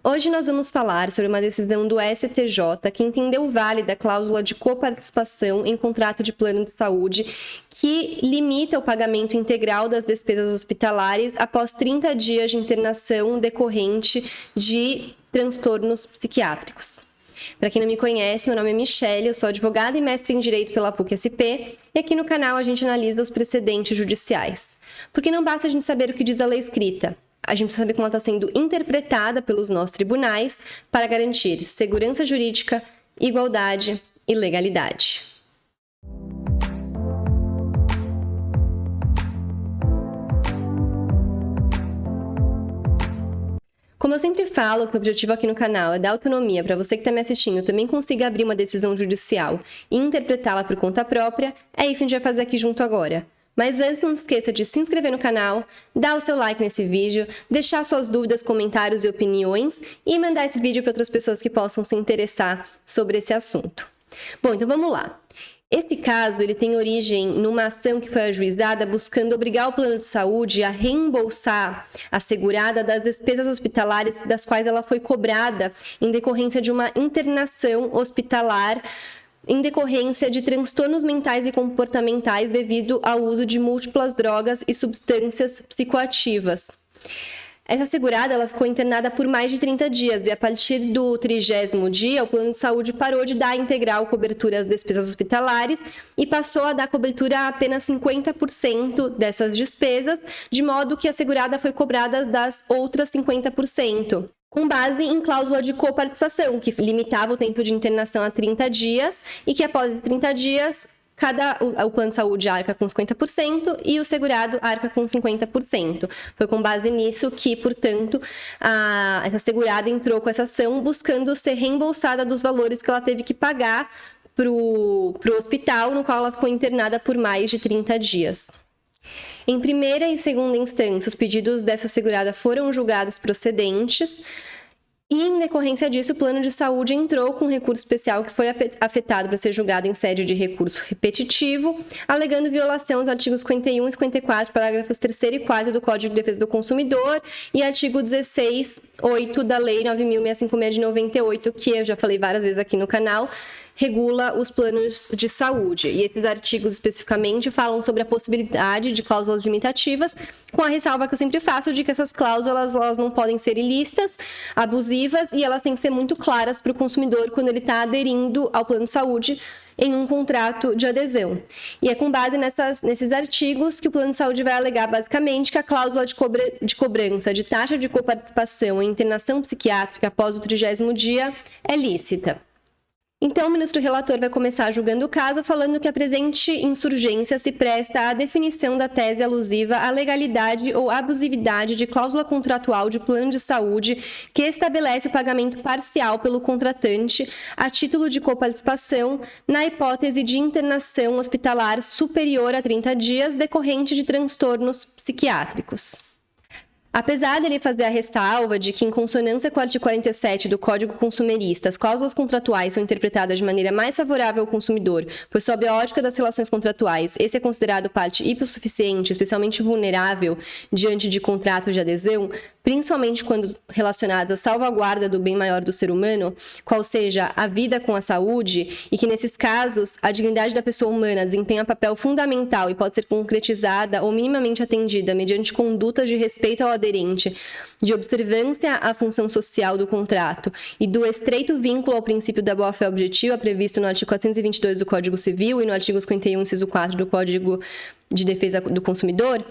Hoje nós vamos falar sobre uma decisão do STJ que entendeu válida a cláusula de coparticipação em contrato de plano de saúde que limita o pagamento integral das despesas hospitalares após 30 dias de internação decorrente de transtornos psiquiátricos. Para quem não me conhece, meu nome é Michelle, eu sou advogada e mestre em Direito pela PUC-SP e aqui no canal a gente analisa os precedentes judiciais. Porque não basta a gente saber o que diz a lei escrita, a gente precisa saber como ela está sendo interpretada pelos nossos tribunais para garantir segurança jurídica, igualdade e legalidade. Como eu sempre falo, que o objetivo aqui no canal é dar autonomia para você que está me assistindo também consiga abrir uma decisão judicial e interpretá-la por conta própria, é isso que a gente vai fazer aqui junto agora. Mas antes, não esqueça de se inscrever no canal, dar o seu like nesse vídeo, deixar suas dúvidas, comentários e opiniões e mandar esse vídeo para outras pessoas que possam se interessar sobre esse assunto. Bom, então vamos lá. Esse caso ele tem origem numa ação que foi ajuizada buscando obrigar o plano de saúde a reembolsar a segurada das despesas hospitalares das quais ela foi cobrada em decorrência de uma internação hospitalar em decorrência de transtornos mentais e comportamentais devido ao uso de múltiplas drogas e substâncias psicoativas. Essa segurada ela ficou internada por mais de 30 dias e a partir do 30º dia o plano de saúde parou de dar integral cobertura às despesas hospitalares e passou a dar cobertura a apenas 50% dessas despesas, de modo que a segurada foi cobrada das outras 50%. Com base em cláusula de coparticipação, que limitava o tempo de internação a 30 dias e que após 30 dias, o plano de saúde arca com 50% e o segurado arca com 50%. Foi com base nisso que, portanto, essa segurada entrou com essa ação buscando ser reembolsada dos valores que ela teve que pagar para o hospital no qual ela foi internada por mais de 30 dias. Em primeira e segunda instância, os pedidos dessa segurada foram julgados procedentes e, em decorrência disso, o plano de saúde entrou com um recurso especial que foi afetado para ser julgado em sede de recurso repetitivo, alegando violação aos artigos 51 e 54, parágrafos 3º e 4º do Código de Defesa do Consumidor e artigo 16.8 da Lei 9.656 de 98, que eu já falei várias vezes aqui no canal, regula os planos de saúde. E esses artigos especificamente falam sobre a possibilidade de cláusulas limitativas, com a ressalva que eu sempre faço de que essas cláusulas elas não podem ser ilícitas, abusivas e elas têm que ser muito claras para o consumidor quando ele está aderindo ao plano de saúde em um contrato de adesão. E é com base nesses artigos que o plano de saúde vai alegar basicamente que a cláusula de cobrança de taxa de coparticipação em internação psiquiátrica após o 30º dia é lícita. Então, o ministro relator vai começar julgando o caso falando que a presente insurgência se presta à definição da tese alusiva à legalidade ou abusividade de cláusula contratual de plano de saúde que estabelece o pagamento parcial pelo contratante a título de coparticipação na hipótese de internação hospitalar superior a 30 dias decorrente de transtornos psiquiátricos. Apesar dele fazer a ressalva de que, em consonância com o artigo 47 do Código Consumerista, as cláusulas contratuais são interpretadas de maneira mais favorável ao consumidor, pois, sob a ótica das relações contratuais, esse é considerado parte hipossuficiente, especialmente vulnerável, diante de contratos de adesão, principalmente quando relacionados à salvaguarda do bem maior do ser humano, qual seja a vida com a saúde, e que, nesses casos, a dignidade da pessoa humana desempenha papel fundamental e pode ser concretizada ou minimamente atendida mediante condutas de respeito ao aderente, de observância à função social do contrato e do estreito vínculo ao princípio da boa-fé objetiva previsto no artigo 422 do Código Civil e no artigo 51, inciso 4 do Código de Defesa do Consumidor,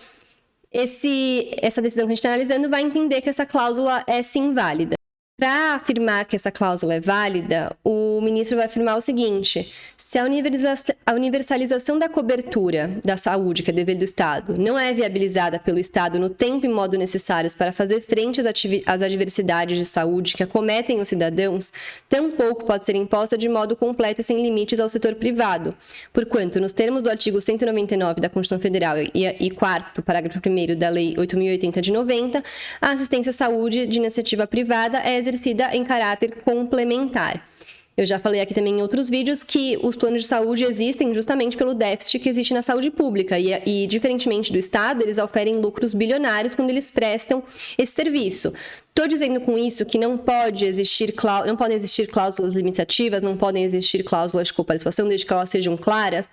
essa decisão que a gente está analisando vai entender que essa cláusula é sim válida. Para afirmar que essa cláusula é válida, o ministro vai afirmar o seguinte: se a universalização da cobertura da saúde, que é dever do Estado, não é viabilizada pelo Estado no tempo e modo necessários para fazer frente às adversidades de saúde que acometem os cidadãos, tampouco pode ser imposta de modo completo e sem limites ao setor privado, porquanto, nos termos do artigo 199 da Constituição Federal e 4º, parágrafo 1º da Lei 8.080 de 90, a assistência à saúde de iniciativa privada é exercida em caráter complementar. Eu já falei aqui também em outros vídeos que os planos de saúde existem justamente pelo déficit que existe na saúde pública e diferentemente do Estado, eles oferem lucros bilionários quando eles prestam esse serviço. Estou dizendo com isso que não podem existir cláusulas limitativas, não podem existir cláusulas de coparticipação, desde que elas sejam claras.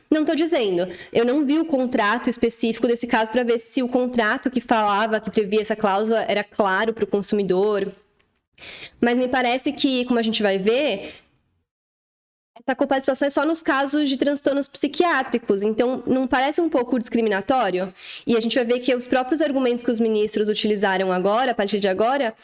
Não estou dizendo. Eu não vi o contrato específico desse caso para ver se o contrato que previa essa cláusula era claro para o consumidor. Mas me parece que, como a gente vai ver, essa coparticipação é só nos casos de transtornos psiquiátricos, então não parece um pouco discriminatório? E a gente vai ver que os próprios argumentos que os ministros utilizaram agora, a partir de agora,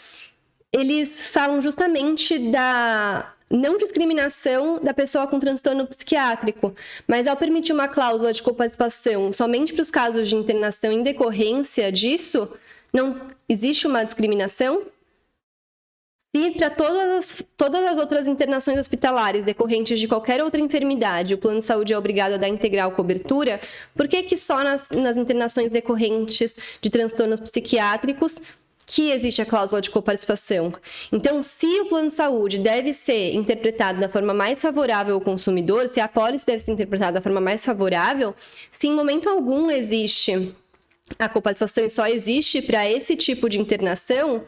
eles falam justamente da não discriminação da pessoa com transtorno psiquiátrico, mas ao permitir uma cláusula de coparticipação somente para os casos de internação em decorrência disso, não existe uma discriminação? Se para todas as outras internações hospitalares decorrentes de qualquer outra enfermidade o plano de saúde é obrigado a dar integral cobertura, por que só nas internações decorrentes de transtornos psiquiátricos que existe a cláusula de coparticipação? Então, se o plano de saúde deve ser interpretado da forma mais favorável ao consumidor, se a apólice deve ser interpretada da forma mais favorável, se em momento algum existe a coparticipação e só existe para esse tipo de internação,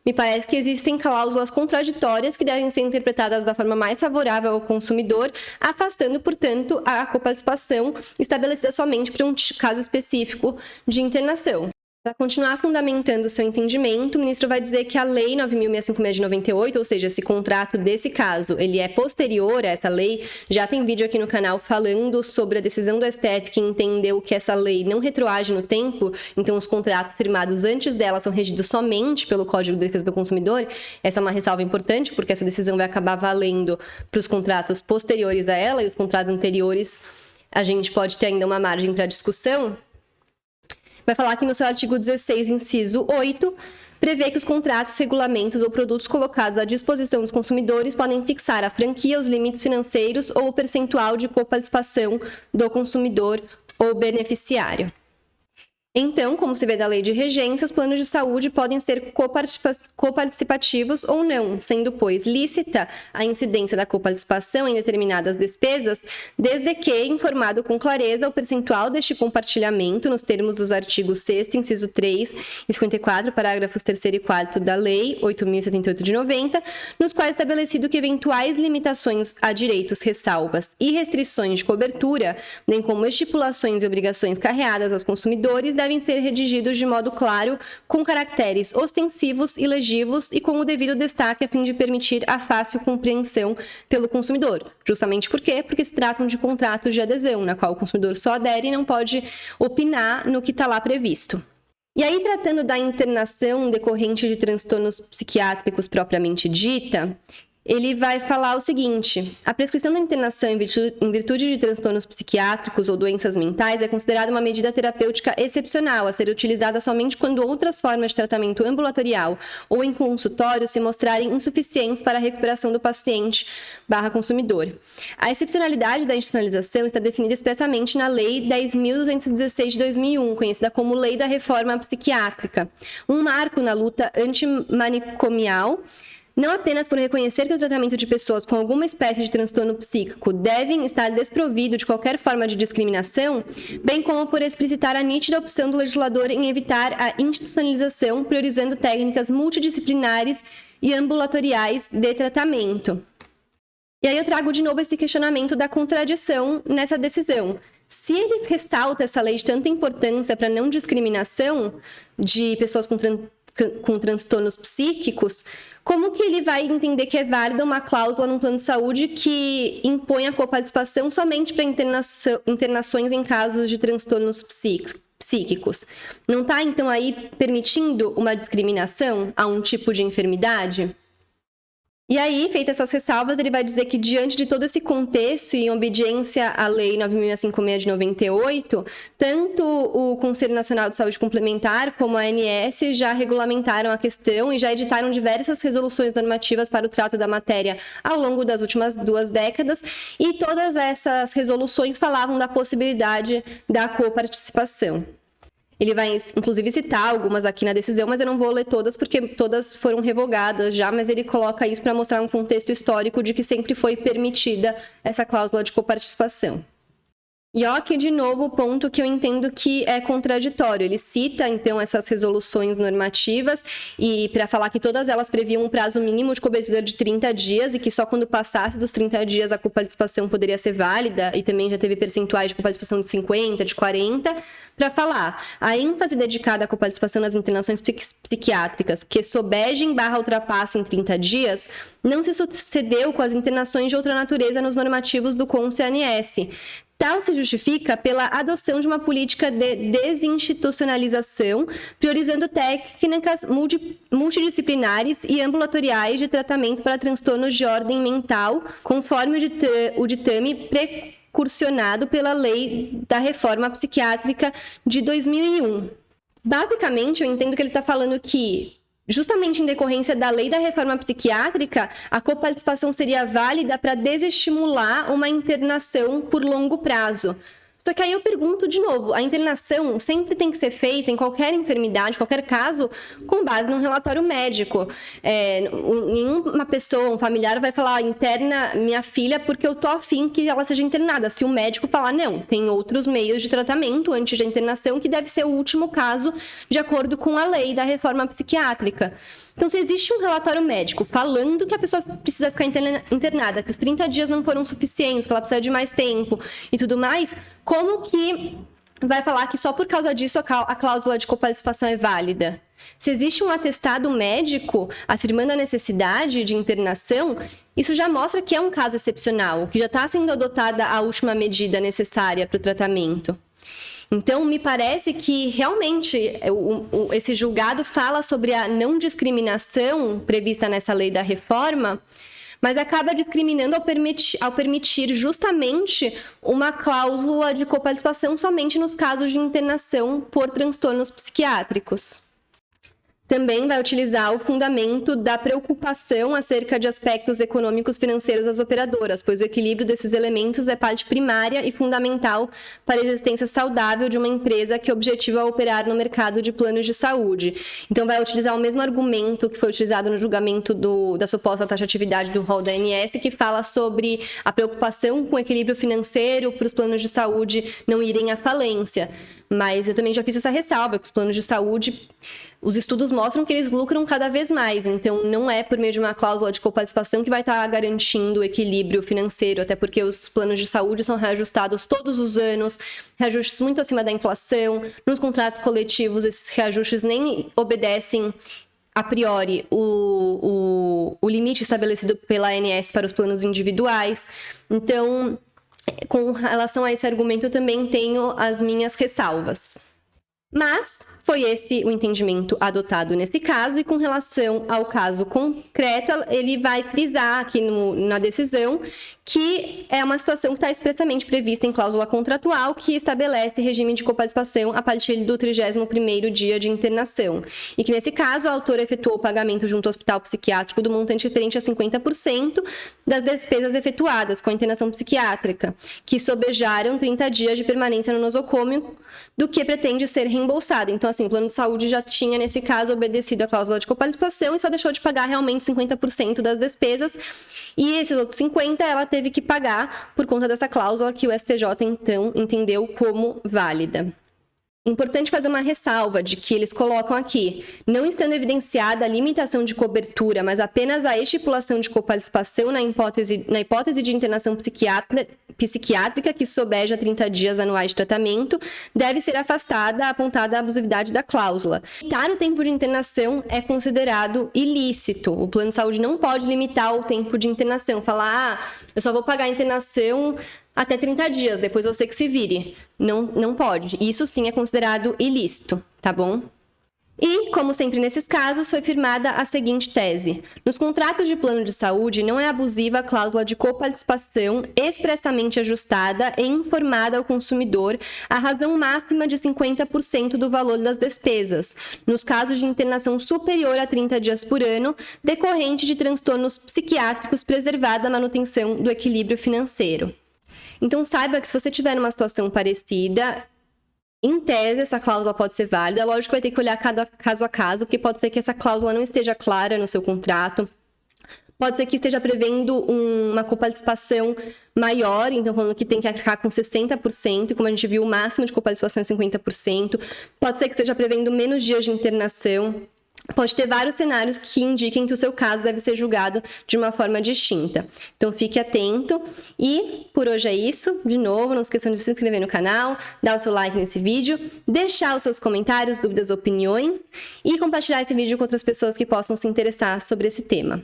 me parece que existem cláusulas contraditórias que devem ser interpretadas da forma mais favorável ao consumidor, afastando, portanto, a coparticipação estabelecida somente para um caso específico de internação. Para continuar fundamentando seu entendimento, o ministro vai dizer que a Lei 9.656 de 98, ou seja, esse contrato desse caso, ele é posterior a essa lei. Já tem vídeo aqui no canal falando sobre a decisão do STF que entendeu que essa lei não retroage no tempo, então os contratos firmados antes dela são regidos somente pelo Código de Defesa do Consumidor. Essa é uma ressalva importante, porque essa decisão vai acabar valendo para os contratos posteriores a ela, e os contratos anteriores a gente pode ter ainda uma margem para discussão. Vai falar que no seu artigo 16, inciso 8, prevê que os contratos, regulamentos ou produtos colocados à disposição dos consumidores podem fixar a franquia, os limites financeiros ou o percentual de coparticipação do consumidor ou beneficiário. Então, como se vê da lei de regência, os planos de saúde podem ser coparticipativos ou não, sendo, pois, lícita a incidência da coparticipação em determinadas despesas, desde que informado com clareza o percentual deste compartilhamento nos termos dos artigos 6º, inciso 3 e 54, parágrafos 3º e 4º da Lei 8.078 de 90, nos quais é estabelecido que eventuais limitações a direitos, ressalvas e restrições de cobertura, bem como estipulações e obrigações carreadas aos consumidores, devem ser redigidos de modo claro, com caracteres ostensivos e legíveis e com o devido destaque a fim de permitir a fácil compreensão pelo consumidor. Justamente por quê? Porque se tratam de contratos de adesão, na qual o consumidor só adere e não pode opinar no que está lá previsto. E aí, tratando da internação decorrente de transtornos psiquiátricos propriamente dita, ele vai falar o seguinte: a prescrição da internação em virtude de transtornos psiquiátricos ou doenças mentais é considerada uma medida terapêutica excepcional, a ser utilizada somente quando outras formas de tratamento ambulatorial ou em consultório se mostrarem insuficientes para a recuperação do paciente/consumidor. A excepcionalidade da institucionalização está definida expressamente na Lei 10.216 de 2001, conhecida como Lei da Reforma Psiquiátrica, um marco na luta antimanicomial, não apenas por reconhecer que o tratamento de pessoas com alguma espécie de transtorno psíquico devem estar desprovido de qualquer forma de discriminação, bem como por explicitar a nítida opção do legislador em evitar a institucionalização, priorizando técnicas multidisciplinares e ambulatoriais de tratamento. E aí eu trago de novo esse questionamento da contradição nessa decisão. Se ele ressalta essa lei de tanta importância para a não discriminação de pessoas com transtornos psíquicos, como que ele vai entender que é válida uma cláusula num plano de saúde que impõe a coparticipação somente para internações em casos de transtornos psíquicos? Não está, então, aí permitindo uma discriminação a um tipo de enfermidade? E aí, feitas essas ressalvas, ele vai dizer que, diante de todo esse contexto e em obediência à Lei 9.656 de 98, tanto o Conselho Nacional de Saúde Complementar como a ANS já regulamentaram a questão e já editaram diversas resoluções normativas para o trato da matéria ao longo das últimas 2 décadas, e todas essas resoluções falavam da possibilidade da coparticipação. Ele vai, inclusive, citar algumas aqui na decisão, mas eu não vou ler todas, porque todas foram revogadas já, mas ele coloca isso para mostrar um contexto histórico de que sempre foi permitida essa cláusula de coparticipação. E ó, aqui de novo o ponto que eu entendo que é contraditório. Ele cita, então, essas resoluções normativas e para falar que todas elas previam um prazo mínimo de cobertura de 30 dias e que só quando passasse dos 30 dias a coparticipação poderia ser válida, e também já teve percentuais de coparticipação de 50, de 40, para falar a ênfase dedicada à coparticipação nas internações psiquiátricas que sobejem / ultrapassem 30 dias não se sucedeu com as internações de outra natureza nos normativos do CONS-ANS. Tal se justifica pela adoção de uma política de desinstitucionalização, priorizando técnicas multidisciplinares e ambulatoriais de tratamento para transtornos de ordem mental, conforme o ditame precursionado pela Lei da Reforma Psiquiátrica de 2001. Basicamente, eu entendo que ele está falando que, justamente em decorrência da Lei da Reforma Psiquiátrica, a coparticipação seria válida para desestimular uma internação por longo prazo. Só que aí eu pergunto de novo, a internação sempre tem que ser feita em qualquer enfermidade, qualquer caso, com base num relatório médico. Nenhuma pessoa, um familiar vai falar, interna minha filha porque eu tô afim que ela seja internada. Se o médico falar, não, tem outros meios de tratamento antes da internação que deve ser o último caso, de acordo com a lei da reforma psiquiátrica. Então, se existe um relatório médico falando que a pessoa precisa ficar internada, que os 30 dias não foram suficientes, que ela precisa de mais tempo e tudo mais, como que vai falar que só por causa disso a cláusula de coparticipação é válida? Se existe um atestado médico afirmando a necessidade de internação, isso já mostra que é um caso excepcional, que já está sendo adotada a última medida necessária para o tratamento. Então, me parece que, realmente, esse julgado fala sobre a não discriminação prevista nessa lei da reforma, mas acaba discriminando ao permitir justamente uma cláusula de coparticipação somente nos casos de internação por transtornos psiquiátricos. Também vai utilizar o fundamento da preocupação acerca de aspectos econômicos financeiros das operadoras, pois o equilíbrio desses elementos é parte primária e fundamental para a existência saudável de uma empresa que objetiva operar no mercado de planos de saúde. Então, vai utilizar o mesmo argumento que foi utilizado no julgamento da suposta taxatividade do rol da ANS, que fala sobre a preocupação com o equilíbrio financeiro para os planos de saúde não irem à falência. Mas eu também já fiz essa ressalva, que os planos de saúde, os estudos mostram que eles lucram cada vez mais, então não é por meio de uma cláusula de coparticipação que vai estar garantindo o equilíbrio financeiro, até porque os planos de saúde são reajustados todos os anos, reajustes muito acima da inflação, nos contratos coletivos esses reajustes nem obedecem a priori o limite estabelecido pela ANS para os planos individuais. Então, com relação a esse argumento, eu também tenho as minhas ressalvas. Mas foi esse o entendimento adotado nesse caso, e com relação ao caso concreto, ele vai frisar aqui na decisão que é uma situação que está expressamente prevista em cláusula contratual, que estabelece regime de coparticipação a partir do 31º dia de internação. E que, nesse caso, a autora efetuou o pagamento junto ao hospital psiquiátrico do montante referente a 50% das despesas efetuadas com a internação psiquiátrica, que sobejaram 30 dias de permanência no nosocômio, do que pretende ser reembolsado. Então, assim, o plano de saúde já tinha, nesse caso, obedecido à cláusula de coparticipação e só deixou de pagar realmente 50% das despesas. E esses outros 50% ela teve que pagar por conta dessa cláusula que o STJ, então, entendeu como válida. Importante fazer uma ressalva de que eles colocam aqui, não estando evidenciada a limitação de cobertura, mas apenas a estipulação de coparticipação na hipótese de internação psiquiátrica que sobeja 30 dias anuais de tratamento, deve ser afastada a apontada a abusividade da cláusula. Limitar o tempo de internação é considerado ilícito. O plano de saúde não pode limitar o tempo de internação, falar, eu só vou pagar a internação até 30 dias, depois você que se vire. Não pode. Isso sim é considerado ilícito, tá bom? E, como sempre nesses casos, foi firmada a seguinte tese. Nos contratos de plano de saúde, não é abusiva a cláusula de coparticipação expressamente ajustada e informada ao consumidor a razão máxima de 50% do valor das despesas, nos casos de internação superior a 30 dias por ano, decorrente de transtornos psiquiátricos, preservada a manutenção do equilíbrio financeiro. Então, saiba que se você tiver numa situação parecida, Em tese, essa cláusula pode ser válida, lógico que vai ter que olhar cada caso a caso, porque pode ser que essa cláusula não esteja clara no seu contrato, pode ser que esteja prevendo uma coparticipação maior, então falando que tem que arcar com 60%, como a gente viu, o máximo de coparticipação é 50%, pode ser que esteja prevendo menos dias de internação. Pode ter vários cenários que indiquem que o seu caso deve ser julgado de uma forma distinta. Então, fique atento. E por hoje é isso. De novo, não esqueçam de se inscrever no canal, dar o seu like nesse vídeo, deixar os seus comentários, dúvidas, opiniões e compartilhar esse vídeo com outras pessoas que possam se interessar sobre esse tema.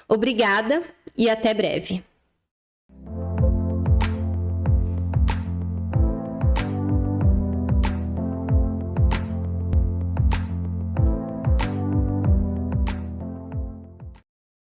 Obrigada e até breve.